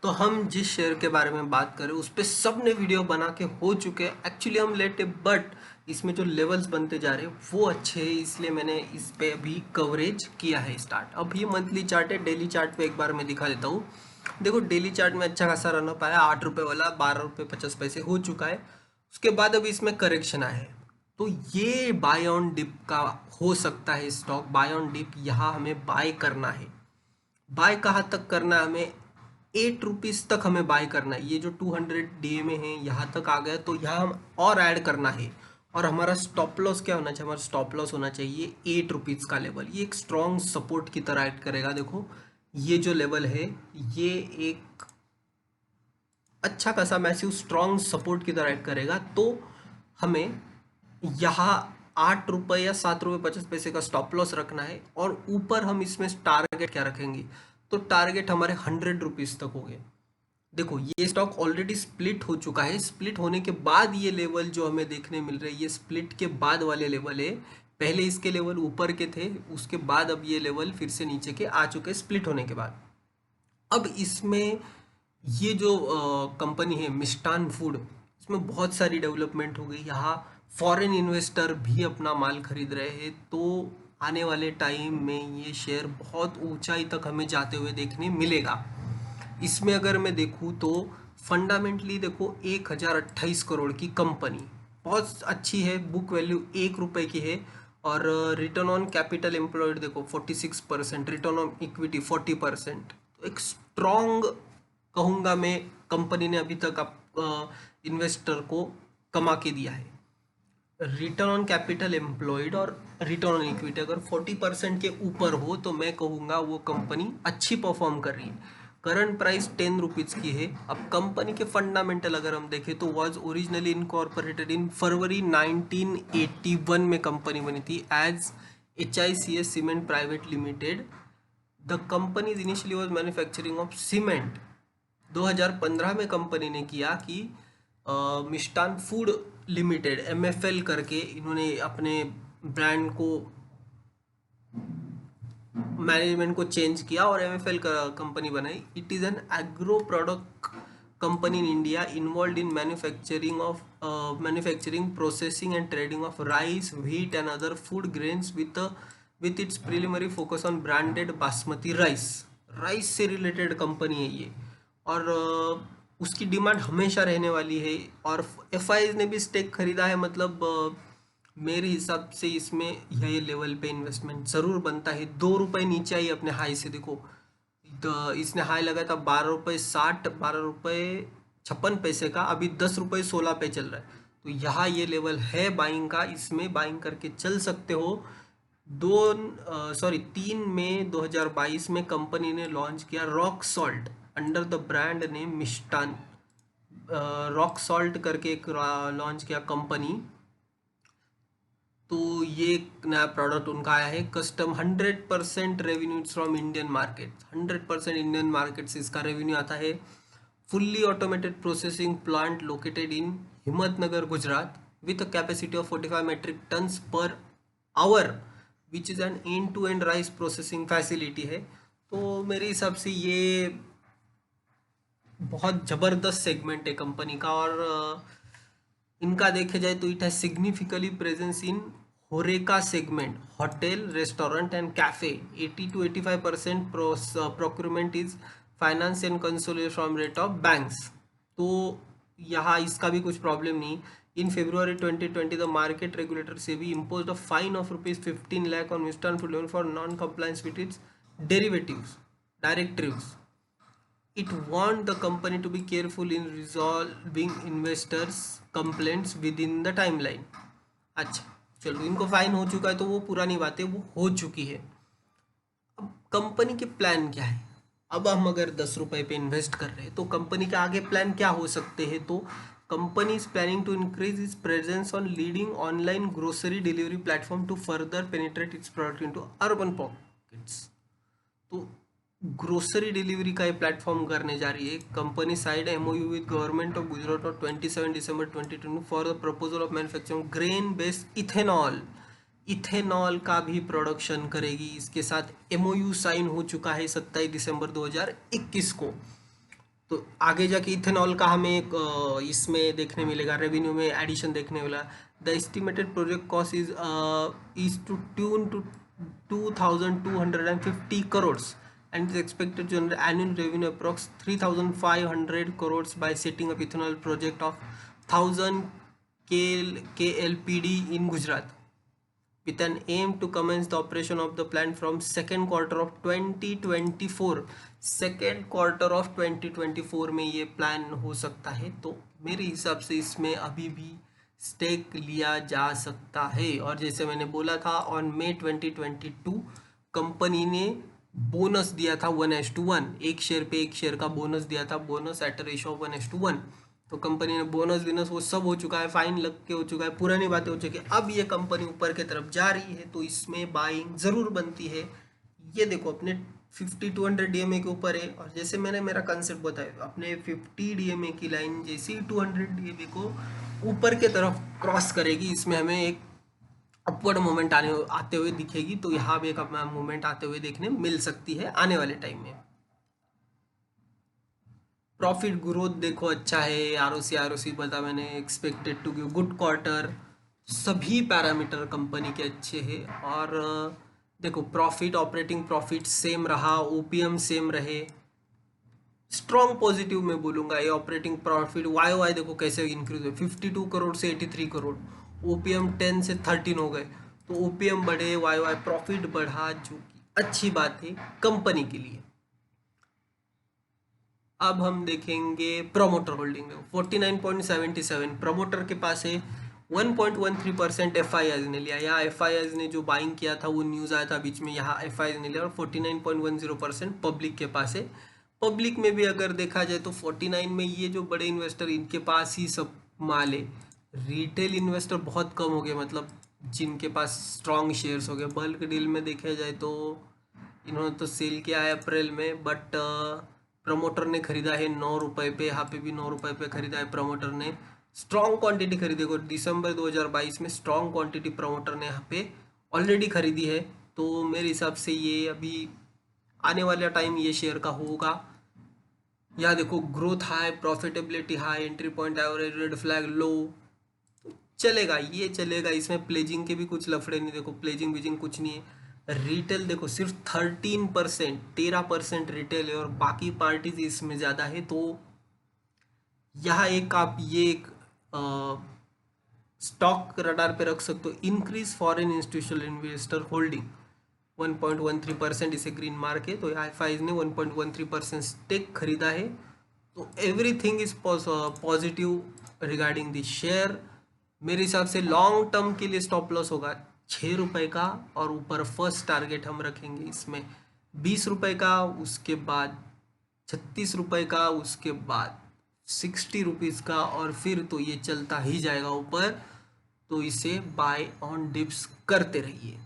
तो हम जिस शेयर के बारे में बात करें उस पे सब ने वीडियो बना के हो चुके हैं एक्चुअली हम लेट है, बट इसमें जो लेवल्स बनते जा रहे हैं वो अच्छे हैं, इसलिए मैंने इस पे अभी कवरेज किया है स्टार्ट। अब ये मंथली चार्ट है, डेली चार्ट पे एक बार मैं दिखा देता हूँ। देखो डेली चार्ट में अच्छा खासा रन अप आया, 8 रुपये वाला 12 रुपये 50 पैसे हो चुका है। उसके बाद अभी इसमें करेक्शन आया है, तो ये बाय ऑन डिप का हो सकता है स्टॉक। बाय ऑन डिप यहाँ हमें बाय करना है। बाय कहाँ तक करना है हमें? 8 रुपीज़ तक हमें बाय करना है। ये जो 200 डे में है यहाँ तक आ गया, तो यहाँ हम और ऐड करना है। और हमारा स्टॉप लॉस क्या होना चाहिए? हमारा स्टॉप लॉस होना चाहिए 8 रुपीज़ का लेवल। ये एक स्ट्रॉन्ग सपोर्ट की तरह ऐड करेगा। देखो ये जो लेवल है ये एक अच्छा खासा मैसिव स्ट्रॉन्ग सपोर्ट की तरह ऐड करेगा, तो हमें यहाँ 8 रुपये या 7 रुपये 50 पैसे का स्टॉप लॉस रखना है। और ऊपर हम इसमें टारगेट क्या रखेंगे? तो टारगेट हमारे 100 रुपीज़ तक हो गए। देखो ये स्टॉक ऑलरेडी स्प्लिट हो चुका है, स्प्लिट होने के बाद ये लेवल जो हमें देखने मिल रहे हैं ये स्प्लिट के बाद वाले लेवल है। पहले इसके लेवल ऊपर के थे, उसके बाद अब ये लेवल फिर से नीचे के आ चुके हैं स्प्लिट होने के बाद। अब इसमें ये जो कंपनी है मिष्टान फूड, इसमें बहुत सारी डेवलपमेंट हो गई। यहाँ फॉरेन इन्वेस्टर भी अपना माल खरीद रहे हैं, तो आने वाले टाइम में ये शेयर बहुत ऊंचाई तक हमें जाते हुए देखने मिलेगा। इसमें अगर मैं देखूँ तो फंडामेंटली देखो 1028 करोड़ की कंपनी बहुत अच्छी है, बुक वैल्यू 1 रुपये की है। और रिटर्न ऑन कैपिटल एम्प्लॉयड देखो 46%, रिटर्न ऑन इक्विटी 40%। तो एक स्ट्रॉन्ग कहूँगा मैं, कंपनी ने अभी तक इन्वेस्टर को कमा के दिया है। रिटर्न ऑन कैपिटल एम्प्लॉयड और रिटर्न ऑन इक्विटी अगर 40% के ऊपर हो तो मैं कहूँगा वो कंपनी अच्छी परफॉर्म कर रही है। करंट प्राइस 10 रुपीज़ की है। अब कंपनी के फंडामेंटल अगर हम देखें तो वाज ओरिजिनली इनकॉर्पोरेटेड इन फरवरी 1981 में कंपनी बनी थी as HICS cement private limited. The company initially was manufacturing of cement. 2015 में कंपनी ने किया कि मिष्टान फूड लिमिटेड MFL करके इन्होंने अपने ब्रांड को मैनेजमेंट को चेंज किया और MFL का कंपनी बनाई। It is an agro product company in India involve in manufacturing processing and trading of rice wheat and other food grains with its preliminary focus on branded basmati rice. Rice से related company है ये, और उसकी demand हमेशा रहने वाली है। और FIs ने भी स्टेक खरीदा है, मतलब मेरे हिसाब से इसमें ये लेवल पे इन्वेस्टमेंट ज़रूर बनता है। 2 रुपये नीचे आई अपने हाई से। देखो तो इसने हाई लगाया था 12 रुपये 60, 12 रुपये 56 पैसे का, अभी 10 रुपये 16 पे चल रहा है। तो यहाँ ये लेवल है बाइंग का, इसमें बाइंग करके चल सकते हो। 3 मई 2022 में कंपनी ने लॉन्च किया rock salt under the brand name Mishtann. Rock salt करके एक लॉन्च किया कंपनी। तो ये एक नया प्रोडक्ट उनका आया है custom. 100% revenues from Indian market, 100% Indian market से इसका रेवेन्यू आता है। Fully automated processing plant located in Himmatnagar Gujarat with a capacity of 45 metric tons per hour which is an end to end rice processing facility है। तो मेरे हिसाब से ये बहुत ज़बरदस्त सेगमेंट है कंपनी का। और इनका देखे जाए तो it has significantly presence in Horeca segment, hotel restaurant and cafe. 80 to 85% procurement is finance and consolidation from rate of banks. तो यहाँ इसका भी कुछ प्रॉब्लम नहीं। In February 2020 the market regulator से भी imposed a fine of ₹15 lakh on Western Food Limited for non-compliance with its directives. It warned the company to be careful in resolving investors' complaints within the timeline. अच्छा चलो, इनको fine हो चुका है तो वो पुरानी बातें वो हो चुकी है। अब कंपनी के प्लान क्या है? अब हम अगर 10 रुपये पे इन्वेस्ट कर रहे हैं तो कंपनी के आगे प्लान क्या हो सकते हैं? तो company is planning to increase its presence on leading online grocery delivery platform to further penetrate its product into urban pockets. तो ग्रोसरी डिलीवरी का ये प्लेटफॉर्म करने जा रही है company. Side MOU with government of Gujarat of 27 दिसंबर 2022 for the proposal of manufacturing grain based ethanol का भी प्रोडक्शन करेगी। इसके साथ MOU साइन हो चुका है 27 दिसंबर 2021 को। तो आगे जाके इथेनॉल का हमें एक इसमें देखने मिलेगा, रेवेन्यू में एडिशन देखने मिला। The estimated project cost is to tune to 2250 crores and is expected to generate annual revenue approx 3500 crores by setting up ethanol project of 1000 KLPD in Gujarat with an aim to commence the operation of the plant from second quarter of 2024। Second quarter of 2024 में ये plan हो सकता है। तो मेरे हिसाब से इसमें अभी भी स्टेक लिया जा सकता है। और जैसे मैंने बोला था, ऑन मई 2022 कंपनी ने बोनस दिया था 1:1, एक शेयर पे एक शेयर का बोनस दिया था, बोनस एट रेशियो 1:1। तो कंपनी ने बोनस विनस वो सब हो चुका है, फाइन लग के हो चुका है, पुरानी बातें हो चुकी है। अब ये कंपनी ऊपर की तरफ जा रही है तो इसमें बाइंग ज़रूर बनती है। ये देखो अपने 50-200 डीएमए के ऊपर है, और जैसे मैंने मेरा कंसेप्ट बताया, अपने 50 डीएमए की लाइन जैसी 200 डीएमए को ऊपर के तरफ क्रॉस करेगी, इसमें हमें एक अपवर्ड मोमेंट आते हुए दिखेगी। तो यहाँ भी एक मोमेंट आते हुए देखने मिल सकती है आने वाले टाइम में। प्रॉफिट ग्रोथ देखो अच्छा है, आरओसी पता मैंने, expected to give good quarter, सभी पैरामीटर कंपनी के अच्छे हैं। और देखो प्रॉफिट, ऑपरेटिंग प्रॉफिट सेम रहा, ओपीएम सेम रहे, स्ट्रॉन्ग पॉजिटिव में बोलूंगा। ये ऑपरेटिंग प्रॉफिट वाई वाई देखो कैसे इंक्रीज हुए, 52 करोड़ से 83 करोड़, ओपीएम 10 से 13 हो गए। तो ओपीएम बढ़े, वाई वाई प्रॉफिट बढ़ा, जो कि अच्छी बात है कंपनी के लिए। अब हम देखेंगे प्रोमोटर होल्डिंग, 49.77 प्रमोटर के पास है। 1.13% एफ ने लिया। यहाँ एफ ने जो बाइंग किया था वो न्यूज़ आया था बीच में, यहाँ एफ ने लिया। और 49.10% पब्लिक के पास है। पब्लिक में भी अगर देखा जाए तो 49 में ये जो बड़े इन्वेस्टर इनके पास ही सब माल है। रिटेल इन्वेस्टर बहुत कम हो गए, मतलब जिनके पास स्ट्रॉन्ग शेयर्स हो गए। बल्क डील में देखा जाए तो इन्होंने तो सेल किया है अप्रैल में, बट प्रमोटर ने खरीदा है 9 रुपये पे, यहाँ पे भी 9 रुपये पे खरीदा है प्रमोटर ने। स्ट्रॉन्ग क्वांटिटी खरीदी को दिसंबर 2022 में स्ट्रॉन्ग क्वांटिटी प्रमोटर ने यहाँ पे ऑलरेडी खरीदी है। तो मेरे हिसाब से ये अभी आने वाला टाइम ये शेयर का होगा। यहाँ देखो growth high, profitability high, entry point average, red flag low, चलेगा, ये चलेगा। इसमें प्लेजिंग के भी कुछ लफड़े नहीं, देखो प्लेजिंग बीजिंग कुछ नहीं है। रिटेल देखो सिर्फ 13% रिटेल है और बाकी पार्टीज इसमें ज़्यादा है। तो यहाँ एक आप ये एक स्टॉक रडार पे रख सकते हो, increase foreign institutional investor holding 1.13%, इसे ग्रीन मार्क है। तो एफआईज ने 1.13% स्टेक खरीदा है। तो everything is positive regarding the share. मेरे हिसाब से लॉन्ग टर्म के लिए स्टॉप लॉस होगा 6 रुपये का, और ऊपर फर्स्ट टारगेट हम रखेंगे इसमें 20 रुपये का, उसके बाद 36 रुपये का, उसके बाद 60 रुपीज़ का, और फिर तो ये चलता ही जाएगा ऊपर। तो इसे बाय ऑन डिप्स करते रहिए।